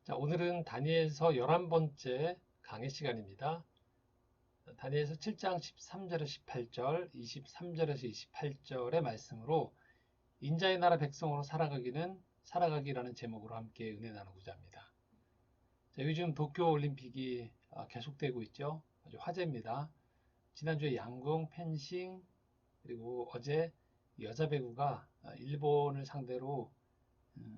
자, 오늘은 다니엘서 11번째 강의 시간입니다. 다니엘서 7장 13절에서 18절, 23절에서 28절의 말씀으로 인자의 나라 백성으로 살아가기라는 제목으로 함께 은혜 나누고자 합니다. 자, 요즘 도쿄 올림픽이 계속되고 있죠. 아주 화제입니다. 지난주에 양궁, 펜싱, 그리고 어제 여자 배구가 일본을 상대로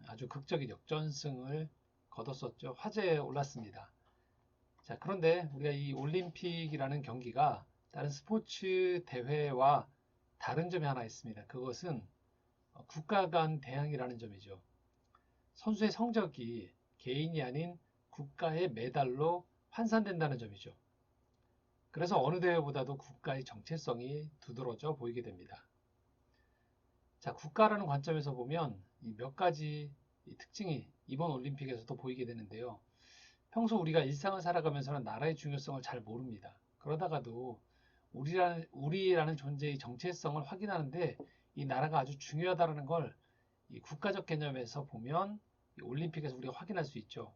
아주 극적인 역전승을 거뒀었죠. 화제에 올랐습니다. 자, 그런데 우리가 이 올림픽이라는 경기가 다른 스포츠 대회와 다른 점이 하나 있습니다. 그것은 국가 간 대항이라는 점이죠. 선수의 성적이 개인이 아닌 국가의 메달로 환산된다는 점이죠. 그래서 어느 대회보다도 국가의 정체성이 두드러져 보이게 됩니다. 자, 국가라는 관점에서 보면 몇 가지 특징이 이번 올림픽에서도 보이게 되는데요. 평소 우리가 일상을 살아가면서는 나라의 중요성을 잘 모릅니다. 그러다가도 우리라는 존재의 정체성을 확인하는데 이 나라가 아주 중요하다는 걸 이 국가적 개념에서 보면 이 올림픽에서 우리가 확인할 수 있죠.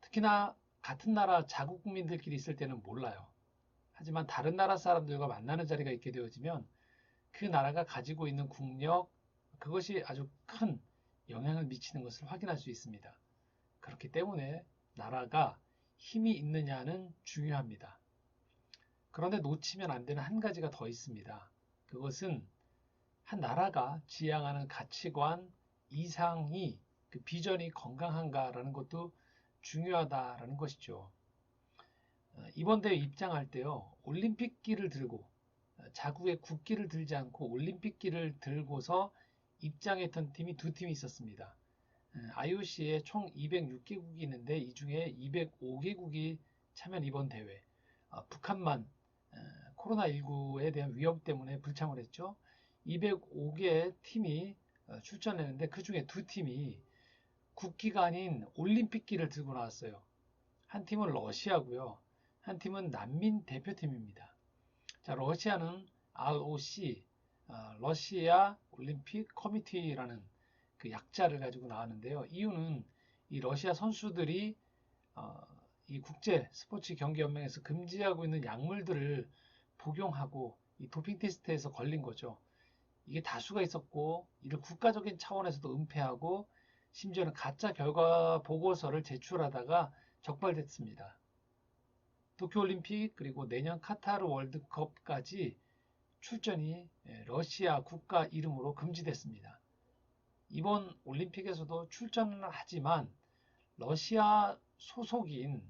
특히나 같은 나라 자국 국민들끼리 있을 때는 몰라요. 하지만 다른 나라 사람들과 만나는 자리가 있게 되어지면 그 나라가 가지고 있는 국력, 그것이 아주 큰 영향을 미치는 것을 확인할 수 있습니다. 그렇기 때문에 나라가 힘이 있느냐는 중요합니다. 그런데 놓치면 안 되는 한 가지가 더 있습니다. 그것은 한 나라가 지향하는 가치관, 이상이, 그 비전이 건강한가라는 것도 중요하다라는 것이죠. 이번 대회 입장할 때요, 올림픽기를 들고 자국의 국기를 들지 않고 올림픽기를 들고서 입장했던 팀이 두 팀이 있었습니다. IOC에 총 206개국이 있는데 이 중에 205개국이 참여한 이번 대회. 북한만 코로나19에 대한 위험 때문에 불참을 했죠. 205개 팀이 출전했는데 그 중에 두 팀이 국기가 아닌 올림픽기를 들고 나왔어요. 한 팀은 러시아고요. 한 팀은 난민 대표팀입니다. 자, 러시아는 ROC, 러시아 올림픽 커미티라는 그 약자를 가지고 나왔는데요. 이유는 이 러시아 선수들이 어, 이 국제 스포츠 경기 연맹에서 금지하고 있는 약물들을 복용하고 이 도핑 테스트에서 걸린 거죠. 이게 다수가 있었고 이를 국가적인 차원에서도 은폐하고 심지어는 가짜 결과 보고서를 제출하다가 적발됐습니다. 도쿄올림픽 그리고 내년 카타르 월드컵까지 출전이 러시아 국가 이름으로 금지됐습니다. 이번 올림픽에서도 출전을 하지만 러시아 소속인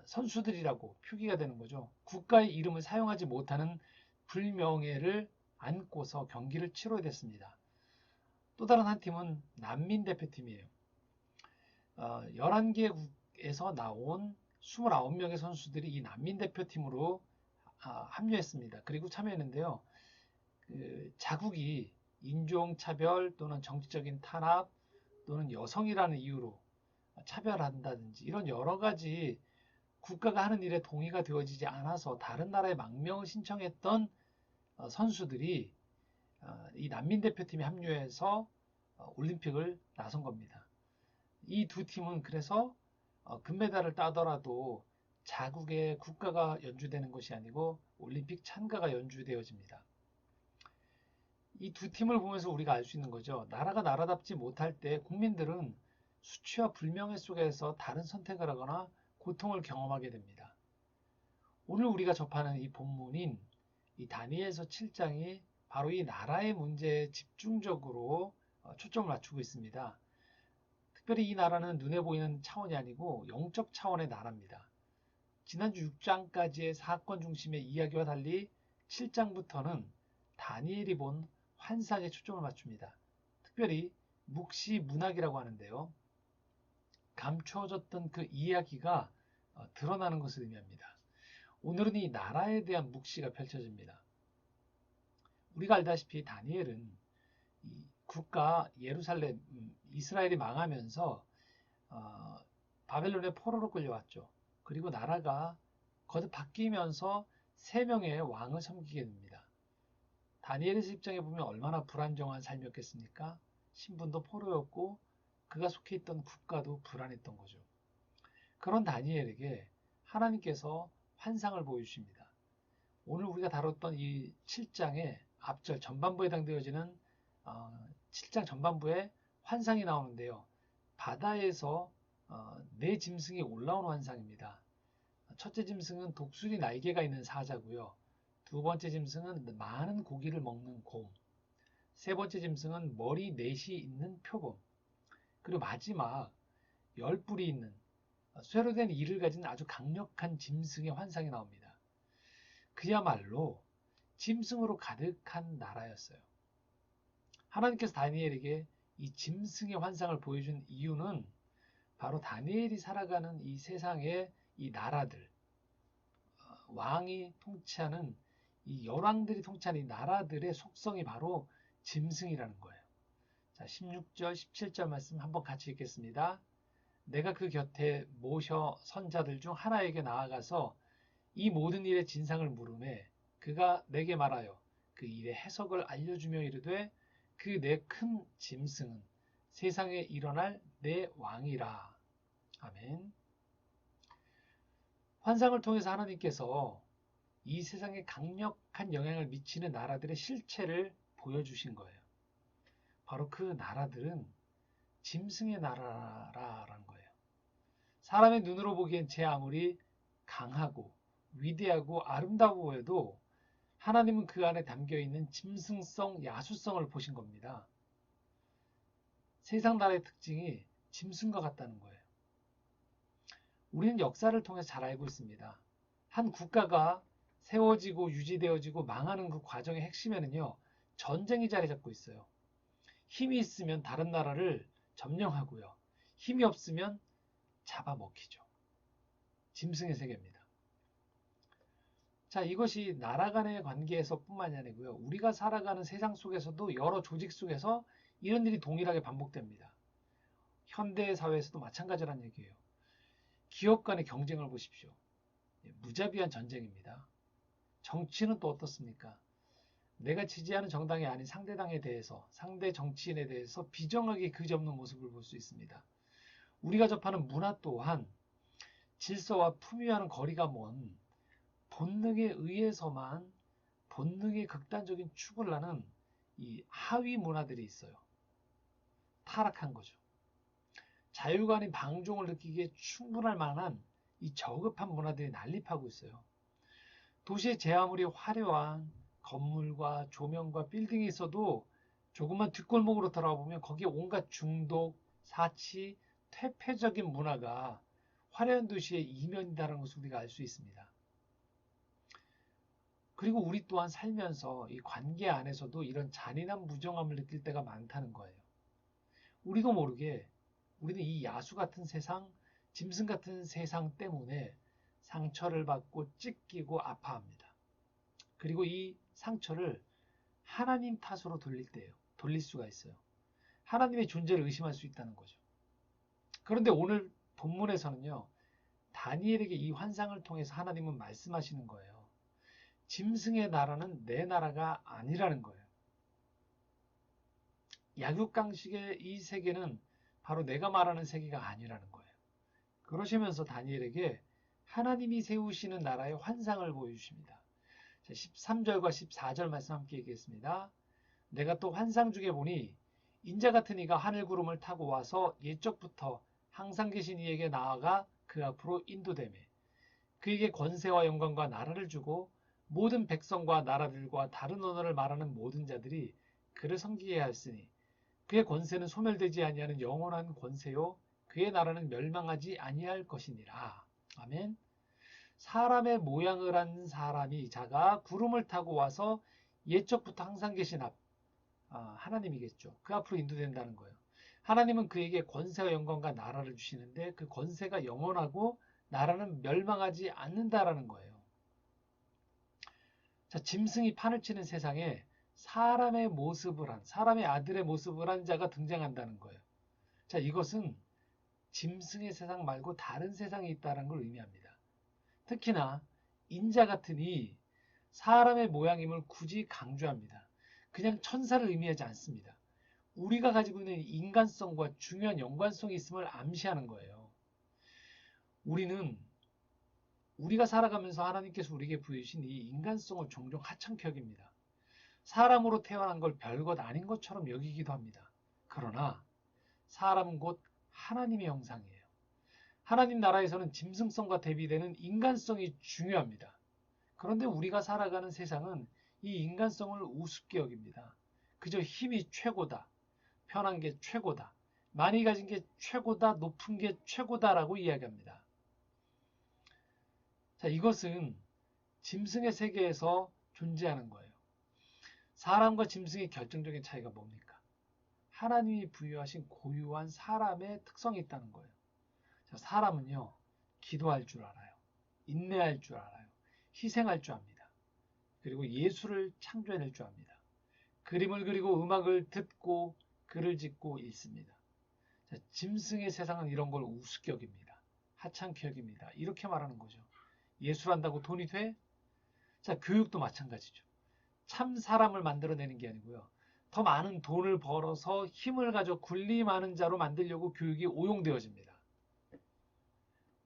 선수들이라고 표기가 되는 거죠. 국가의 이름을 사용하지 못하는 불명예를 안고서 경기를 치러야 됐습니다. 또 다른 한 팀은 난민 대표팀이에요. 11개국에서 나온 29명의 선수들이 이 난민 대표팀으로 합류했습니다. 그리고 참여했는데요. 그 자국이 인종차별 또는 정치적인 탄압 또는 여성이라는 이유로 차별한다든지 이런 여러 가지 국가가 하는 일에 동의가 되어지지 않아서 다른 나라에 망명을 신청했던 선수들이 이 난민 대표팀에 합류해서 올림픽을 나선 겁니다. 이 두 팀은 그래서 금메달을 따더라도 자국의 국가가 연주되는 것이 아니고 올림픽 찬가가 연주되어집니다. 이 두 팀을 보면서 우리가 알 수 있는 거죠. 나라가 나라답지 못할 때 국민들은 수치와 불명예 속에서 다른 선택을 하거나 고통을 경험하게 됩니다. 오늘 우리가 접하는 이 본문인 이 다니엘서 7장이 바로 이 나라의 문제에 집중적으로 초점을 맞추고 있습니다. 특별히 이 나라는 눈에 보이는 차원이 아니고 영적 차원의 나라입니다. 지난주 6장까지의 사건 중심의 이야기와 달리 7장부터는 다니엘이 본 환상에 초점을 맞춥니다. 특별히 묵시 문학이라고 하는데요. 감추어졌던 그 이야기가 드러나는 것을 의미합니다. 오늘은 이 나라에 대한 묵시가 펼쳐집니다. 우리가 알다시피 다니엘은 이 국가 예루살렘, 이스라엘이 망하면서 바벨론의 포로로 끌려왔죠. 그리고 나라가 거듭 바뀌면서 세 명의 왕을 섬기게 됩니다. 다니엘의 입장에 보면 얼마나 불안정한 삶이었겠습니까? 신분도 포로였고 그가 속해 있던 국가도 불안했던 거죠. 그런 다니엘에게 하나님께서 환상을 보여주십니다. 오늘 우리가 다뤘던 이 7장의 앞절 전반부에 해당되어지는 7장 전반부에 환상이 나오는데요. 바다에서 네 짐승이 올라오는 환상입니다. 첫째 짐승은 독수리 날개가 있는 사자고요. 두 번째 짐승은 많은 고기를 먹는 곰. 세 번째 짐승은 머리 넷이 있는 표범. 그리고 마지막 10뿔이 있는 쇠로 된 이를 가진 아주 강력한 짐승의 환상이 나옵니다. 그야말로 짐승으로 가득한 나라였어요. 하나님께서 다니엘에게 이 짐승의 환상을 보여준 이유는 바로 다니엘이 살아가는 이 세상의 이 나라들, 왕이 통치하는 이 열왕들이 통치하는 이 나라들의 속성이 바로 짐승이라는 거예요. 자, 16절, 17절 말씀 한번 같이 읽겠습니다. 내가 그 곁에 모셔 선자들 중 하나에게 나아가서 이 모든 일의 진상을 물으매 그가 내게 말하여 그 일의 해석을 알려주며 이르되 그 내 큰 짐승은 세상에 일어날 내 왕이라. 아멘. 환상을 통해서 하나님께서 이 세상에 강력한 영향을 미치는 나라들의 실체를 보여주신 거예요. 바로 그 나라들은 짐승의 나라라는 거예요. 사람의 눈으로 보기엔 제 아무리 강하고 위대하고 아름다워 보여도 하나님은 그 안에 담겨있는 짐승성, 야수성을 보신 겁니다. 세상 나라의 특징이 짐승과 같다는 거예요. 우리는 역사를 통해서 잘 알고 있습니다. 한 국가가 세워지고 유지되어지고 망하는 그 과정의 핵심에는요, 전쟁이 자리 잡고 있어요. 힘이 있으면 다른 나라를 점령하고요. 힘이 없으면 잡아먹히죠. 짐승의 세계입니다. 자, 이것이 나라 간의 관계에서뿐만이 아니고요. 우리가 살아가는 세상 속에서도 여러 조직 속에서 이런 일이 동일하게 반복됩니다. 현대 사회에서도 마찬가지라는 얘기예요. 기업 간의 경쟁을 보십시오. 무자비한 전쟁입니다. 정치는 또 어떻습니까? 내가 지지하는 정당이 아닌 상대당에 대해서, 상대 정치인에 대해서 비정하게 그지없는 모습을 볼 수 있습니다. 우리가 접하는 문화 또한 질서와 품위와는 거리가 먼 본능에 의해서만 본능의 극단적인 추구를 하는 이 하위 문화들이 있어요. 타락한 거죠. 자유가 아닌 방종을 느끼기에 충분할 만한 이 저급한 문화들이 난립하고 있어요. 도시에 제 아무리 화려한 건물과 조명과 빌딩이 있어도 조금만 뒷골목으로 들어가 보면 거기에 온갖 중독, 사치, 퇴폐적인 문화가 화려한 도시의 이면이다라는 것을 우리가 알 수 있습니다. 그리고 우리 또한 살면서 이 관계 안에서도 이런 잔인한 무정함을 느낄 때가 많다는 거예요. 우리도 모르게 우리는 이 야수 같은 세상, 짐승 같은 세상 때문에 상처를 받고 찢기고 아파합니다. 그리고 이 상처를 하나님 탓으로 돌릴 수가 있어요. 하나님의 존재를 의심할 수 있다는 거죠. 그런데 오늘 본문에서는요, 다니엘에게 이 환상을 통해서 하나님은 말씀하시는 거예요. 짐승의 나라는 내 나라가 아니라는 거예요. 약육강식의 이 세계는 바로 내가 말하는 세계가 아니라는 거예요. 그러시면서 다니엘에게 하나님이 세우시는 나라의 환상을 보여주십니다. 13절과 14절 말씀 함께 읽겠습니다. 내가 또 환상 중에 보니 인자 같은 이가 하늘 구름을 타고 와서 옛적부터 항상 계신 이에게 나아가 그 앞으로 인도되매 그에게 권세와 영광과 나라를 주고 모든 백성과 나라들과 다른 언어를 말하는 모든 자들이 그를 섬기게 하였으니 그의 권세는 소멸되지 아니하는 영원한 권세요 그의 나라는 멸망하지 아니할 것이니라. 아멘. 사람의 모양을 한 사람이 자가 구름을 타고 와서 옛적부터 항상 계신 하나님이겠죠. 그 앞으로 인도된다는 거예요. 하나님은 그에게 권세와 영광과 나라를 주시는데 그 권세가 영원하고 나라는 멸망하지 않는다라는 거예요. 자, 짐승이 판을 치는 세상에 사람의 모습을 한, 사람의 아들의 모습을 한 자가 등장한다는 거예요. 자, 이것은 짐승의 세상 말고 다른 세상이 있다는 걸 의미합니다. 특히나 인자 같으니 사람의 모양임을 굳이 강조합니다. 그냥 천사를 의미하지 않습니다. 우리가 가지고 있는 인간성과 중요한 연관성이 있음을 암시하는 거예요. 우리가 살아가면서 하나님께서 우리에게 부여주신 이 인간성을 종종 하찮게 여깁니다. 사람으로 태어난 걸 별것 아닌 것처럼 여기기도 합니다. 그러나 사람은 곧 하나님의 형상이에요. 하나님 나라에서는 짐승성과 대비되는 인간성이 중요합니다. 그런데 우리가 살아가는 세상은 이 인간성을 우습게 여깁니다. 그저 힘이 최고다, 편한 게 최고다, 많이 가진 게 최고다, 높은 게 최고다라고 이야기합니다. 자, 이것은 짐승의 세계에서 존재하는 거예요. 사람과 짐승의 결정적인 차이가 뭡니까? 하나님이 부여하신 고유한 사람의 특성이 있다는 거예요. 자, 사람은요, 기도할 줄 알아요. 인내할 줄 알아요. 희생할 줄 압니다. 그리고 예술을 창조해낼 줄 압니다. 그림을 그리고 음악을 듣고 글을 짓고 읽습니다. 자, 짐승의 세상은 이런 걸 우습게 여깁니다. 하찮게 여깁니다. 이렇게 말하는 거죠. 예술한다고 돈이 돼? 자, 교육도 마찬가지죠. 참 사람을 만들어내는 게 아니고요. 더 많은 돈을 벌어서 힘을 가져 군리 많은 자로 만들려고 교육이 오용되어집니다.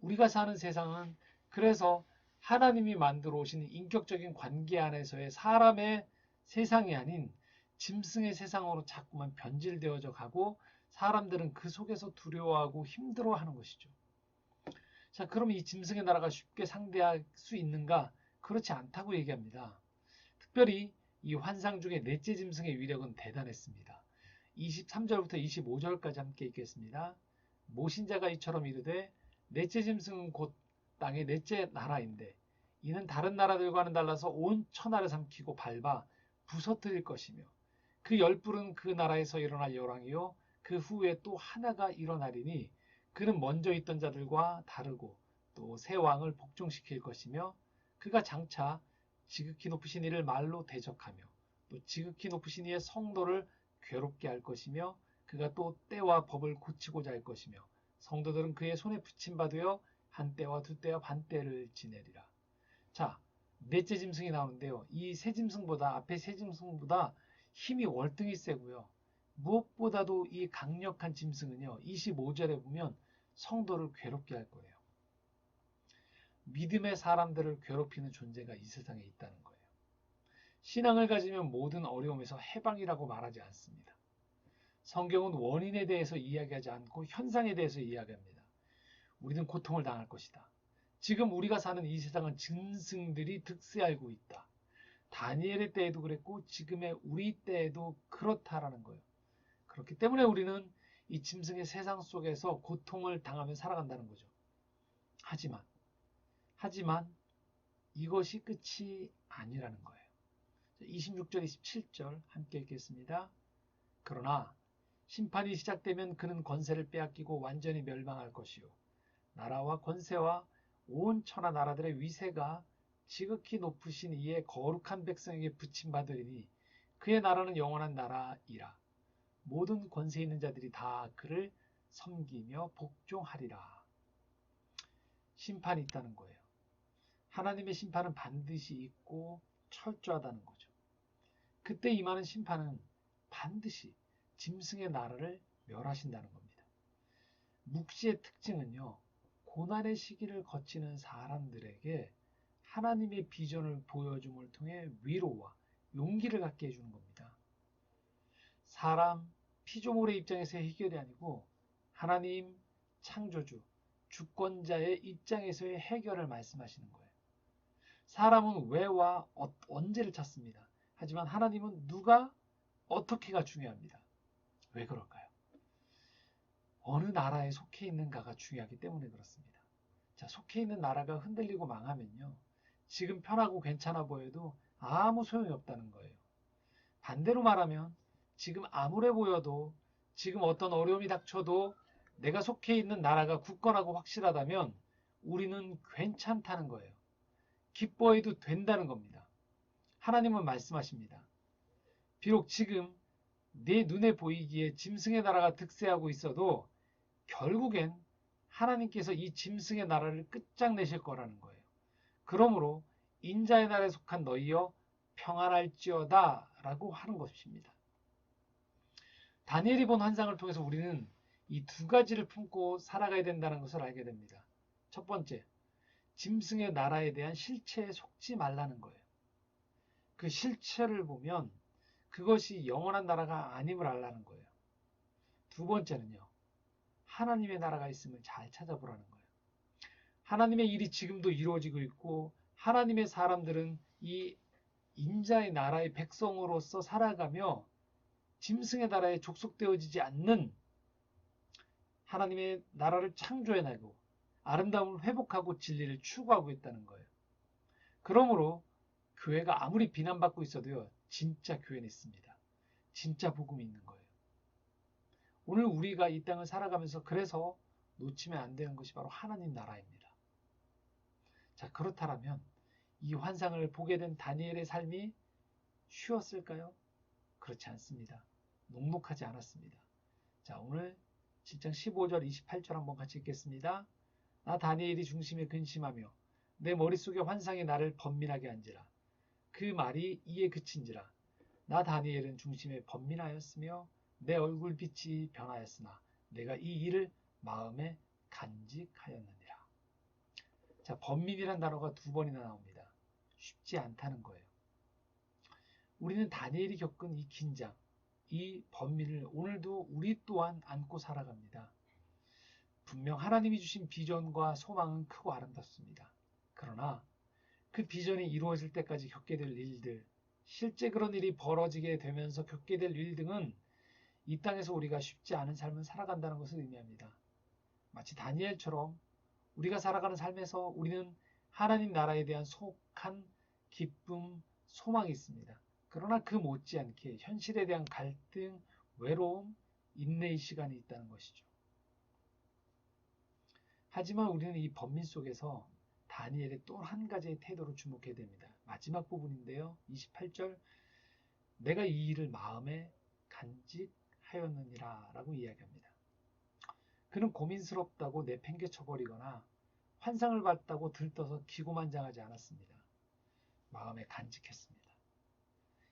우리가 사는 세상은 그래서 하나님이 만들어 오신 인격적인 관계 안에서의 사람의 세상이 아닌 짐승의 세상으로 자꾸만 변질되어져 가고 사람들은 그 속에서 두려워하고 힘들어하는 것이죠. 자, 그럼 이 짐승의 나라가 쉽게 상대할 수 있는가? 그렇지 않다고 얘기합니다. 특별히 이 환상 중에 넷째 짐승의 위력은 대단했습니다. 23절부터 25절까지 함께 읽겠습니다. 모신자가 이처럼 이르되 넷째 짐승은 곧 땅의 넷째 나라인데 이는 다른 나라들과는 달라서 온 천하를 삼키고 밟아 부서뜨릴 것이며 그 열불은 그 나라에서 일어날 열왕이요 그 후에 또 하나가 일어나리니 그는 먼저 있던 자들과 다르고 또 새 왕을 복종시킬 것이며 그가 장차 지극히 높으신 이를 말로 대적하며 또 지극히 높으신 이의 성도를 괴롭게 할 것이며 그가 또 때와 법을 고치고자 할 것이며 성도들은 그의 손에 붙임받으여 한 때와 두 때와 반 때를 지내리라. 자, 넷째 짐승이 나오는데요. 이 세 짐승보다 앞에 세 짐승보다 힘이 월등히 세고요. 무엇보다도 이 강력한 짐승은요. 25절에 보면 성도를 괴롭게 할 거예요. 믿음의 사람들을 괴롭히는 존재가 이 세상에 있다는 거예요. 신앙을 가지면 모든 어려움에서 해방이라고 말하지 않습니다. 성경은 원인에 대해서 이야기하지 않고 현상에 대해서 이야기합니다. 우리는 고통을 당할 것이다. 지금 우리가 사는 이 세상은 짐승들이 득세하고 있다. 다니엘의 때에도 그랬고 지금의 우리 때에도 그렇다라는 거예요. 그렇기 때문에 우리는 이 짐승의 세상 속에서 고통을 당하며 살아간다는 거죠. 하지만 이것이 끝이 아니라는 거예요. 26절, 27절 함께 읽겠습니다. 그러나 심판이 시작되면 그는 권세를 빼앗기고 완전히 멸망할 것이요. 나라와 권세와 온 천하 나라들의 위세가 지극히 높으신 이의 거룩한 백성에게 붙임받으리니 그의 나라는 영원한 나라이라. 모든 권세 있는 자들이 다 그를 섬기며 복종하리라. 심판이 있다는 거예요. 하나님의 심판은 반드시 있고 철저하다는 거죠. 그때 임하는 심판은 반드시 짐승의 나라를 멸하신다는 겁니다. 묵시의 특징은요. 고난의 시기를 거치는 사람들에게 하나님의 비전을 보여줌을 통해 위로와 용기를 갖게 해주는 겁니다. 사람, 피조물의 입장에서의 해결이 아니고 하나님, 창조주, 주권자의 입장에서의 해결을 말씀하시는 거예요. 사람은 왜와 언제를 찾습니다. 하지만 하나님은 누가, 어떻게가 중요합니다. 왜 그럴까요? 어느 나라에 속해 있는가가 중요하기 때문에 그렇습니다. 자, 속해 있는 나라가 흔들리고 망하면요. 지금 편하고 괜찮아 보여도 아무 소용이 없다는 거예요. 반대로 말하면 지금 암울해 보여도 지금 어떤 어려움이 닥쳐도 내가 속해 있는 나라가 굳건하고 확실하다면 우리는 괜찮다는 거예요. 기뻐해도 된다는 겁니다. 하나님은 말씀하십니다. 비록 지금 내 눈에 보이기에 짐승의 나라가 득세하고 있어도 결국엔 하나님께서 이 짐승의 나라를 끝장내실 거라는 거예요. 그러므로 인자의 나라에 속한 너희여 평안할지어다 라고 하는 것입니다. 다니엘이 본 환상을 통해서 우리는 이 두 가지를 품고 살아가야 된다는 것을 알게 됩니다. 첫 번째, 짐승의 나라에 대한 실체에 속지 말라는 거예요. 그 실체를 보면 그것이 영원한 나라가 아님을 알라는 거예요. 두 번째는요, 하나님의 나라가 있음을 잘 찾아보라는 거예요. 하나님의 일이 지금도 이루어지고 있고 하나님의 사람들은 이 인자의 나라의 백성으로서 살아가며 짐승의 나라에 족속되어지지 않는 하나님의 나라를 창조해내고 아름다움을 회복하고 진리를 추구하고 있다는 거예요. 그러므로 교회가 아무리 비난받고 있어도요, 진짜 교회는 있습니다. 진짜 복음이 있는 거예요. 오늘 우리가 이 땅을 살아가면서 그래서 놓치면 안 되는 것이 바로 하나님 나라입니다. 자, 그렇다면 이 환상을 보게 된 다니엘의 삶이 쉬웠을까요? 그렇지 않습니다. 녹록하지 않았습니다. 자, 오늘 7장 15절 28절 한번 같이 읽겠습니다. 나 다니엘이 중심에 근심하며 내 머릿속에 환상이 나를 번민하게 한지라. 그 말이 이에 그친지라. 나 다니엘은 중심에 번민하였으며 내 얼굴빛이 변하였으나 내가 이 일을 마음에 간직하였느니라. 자, 번민이란 단어가 두 번이나 나옵니다. 쉽지 않다는 거예요. 우리는 다니엘이 겪은 이 긴장, 이 번민을 오늘도 우리 또한 안고 살아갑니다. 분명 하나님이 주신 비전과 소망은 크고 아름답습니다. 그러나 그 비전이 이루어질 때까지 겪게 될 일들, 실제 그런 일이 벌어지게 되면서 겪게 될 일 등은 이 땅에서 우리가 쉽지 않은 삶을 살아간다는 것을 의미합니다. 마치 다니엘처럼 우리가 살아가는 삶에서 우리는 하나님 나라에 대한 속한 기쁨, 소망이 있습니다. 그러나 그 못지않게 현실에 대한 갈등, 외로움, 인내의 시간이 있다는 것이죠. 하지만 우리는 이 번민 속에서 다니엘의 또 한 가지의 태도를 주목해야 됩니다. 마지막 부분인데요. 28절 내가 이 일을 마음에 간직하였느니라 라고 이야기합니다. 그는 고민스럽다고 내팽개쳐버리거나 환상을 봤다고 들떠서 기고만장하지 않았습니다. 마음에 간직했습니다.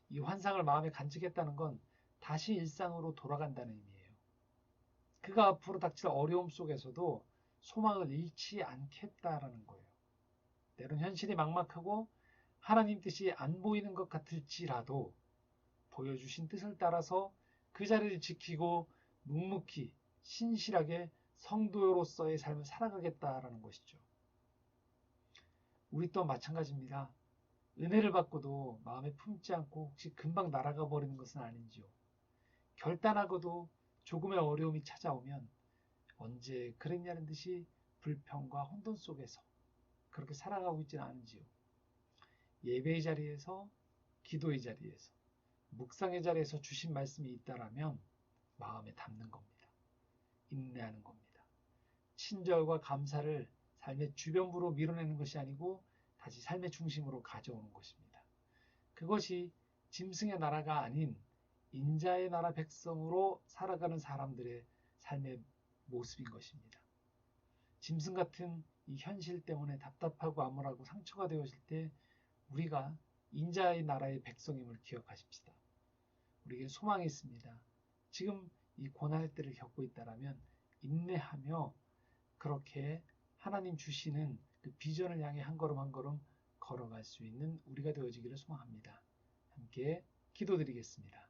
이 환상을 마음에 간직했다는 건 다시 일상으로 돌아간다는 의미예요. 그가 앞으로 닥칠 어려움 속에서도 소망을 잃지 않겠다라는 거예요. 때론 현실이 막막하고 하나님 뜻이 안 보이는 것 같을지라도 보여주신 뜻을 따라서 그 자리를 지키고 묵묵히 신실하게 성도로서의 삶을 살아가겠다라는 것이죠. 우리 또한 마찬가지입니다. 은혜를 받고도 마음에 품지 않고 혹시 금방 날아가 버리는 것은 아닌지요. 결단하고도 조금의 어려움이 찾아오면 언제 그랬냐는 듯이 불평과 혼돈 속에서 그렇게 살아가고 있지는 않은지요. 예배의 자리에서, 기도의 자리에서, 묵상의 자리에서 주신 말씀이 있다라면 마음에 담는 겁니다. 인내하는 겁니다. 친절과 감사를 삶의 주변부로 밀어내는 것이 아니고 다시 삶의 중심으로 가져오는 것입니다. 그것이 짐승의 나라가 아닌 인자의 나라 백성으로 살아가는 사람들의 삶의 모습인 것입니다. 짐승 같은 이 현실 때문에 답답하고 암울하고 상처가 되어질 때 우리가 인자의 나라의 백성임을 기억하십시다. 우리에게 소망이 있습니다. 지금 이 고난의 때를 겪고 있다면 인내하며 그렇게 하나님 주시는 그 비전을 향해 한 걸음 한 걸음 걸어갈 수 있는 우리가 되어지기를 소망합니다. 함께 기도드리겠습니다.